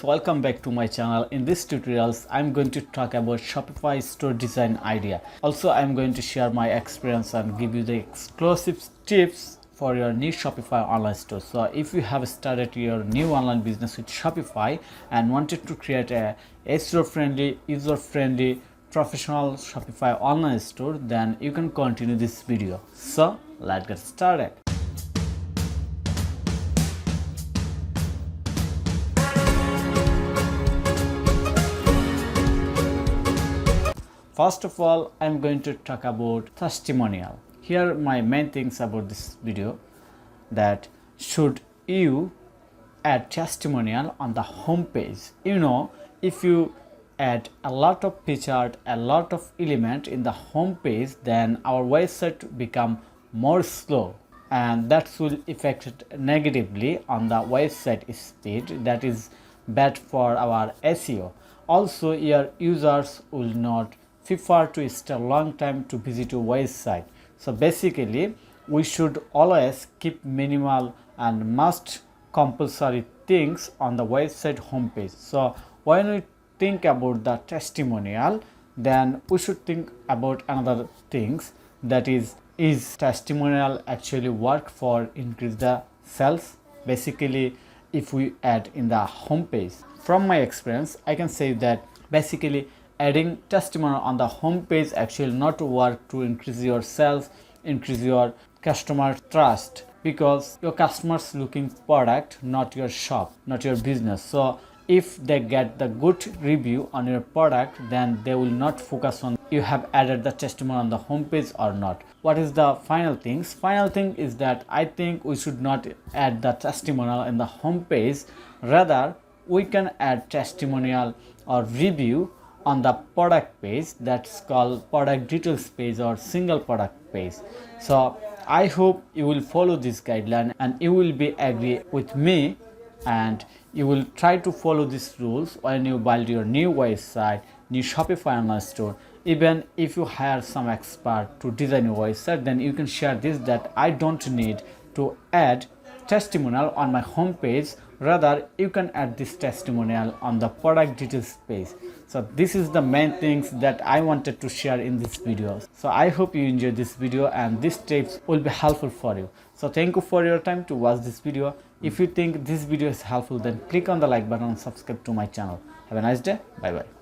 guys, welcome back to my channel. In this tutorials I'm going to talk about Shopify store design idea. Also I'm going to share my experience and give you the exclusive tips for your new Shopify online store. So if you have started your new online business with Shopify and wanted to create a SEO friendly, user friendly, professional Shopify online store, then you can continue this video. So let's get started. First of all, I'm going to talk about testimonial. Here my main things about this video, that should you add testimonial on the home page. If you add a lot of picture, a lot of element in the home page, then our website become more slow, and that will affect it negatively on the website speed. That is bad for our SEO. Also, your users will not prefer to stay a long time to visit your website. So basically we should always keep minimal and must compulsory things on the website homepage. So when we think about the testimonial, then we should think about another things, that is testimonial actually work for increase the sales? Basically, if we add in the homepage, from my experience I can say that basically adding testimonial on the home page actually not work to increase your sales, increase your customer trust, because your customers looking product, not your shop, not your business. So if they get the good review on your product, then they will not focus on you have added the testimonial on the home page or not. What is the final things? Final thing is that I think we should not add the testimonial in the home page. Rather, we can add testimonial or review on the product page, that's called product details page or single product page. So I hope you will follow this guideline and you will be agree with me, and you will try to follow these rules when you build your new website, new Shopify online store. Even if you hire some expert to design your website, then you can share this, that I don't need to add testimonial on my home page. Rather, you can add this testimonial on the product details page. So this is the main things that I wanted to share in this video. So I hope you enjoyed this video and these tips will be helpful for you. So thank you for your time to watch this video. If you think this video is helpful, then click on the like button and subscribe to my channel. Have a nice day. Bye bye.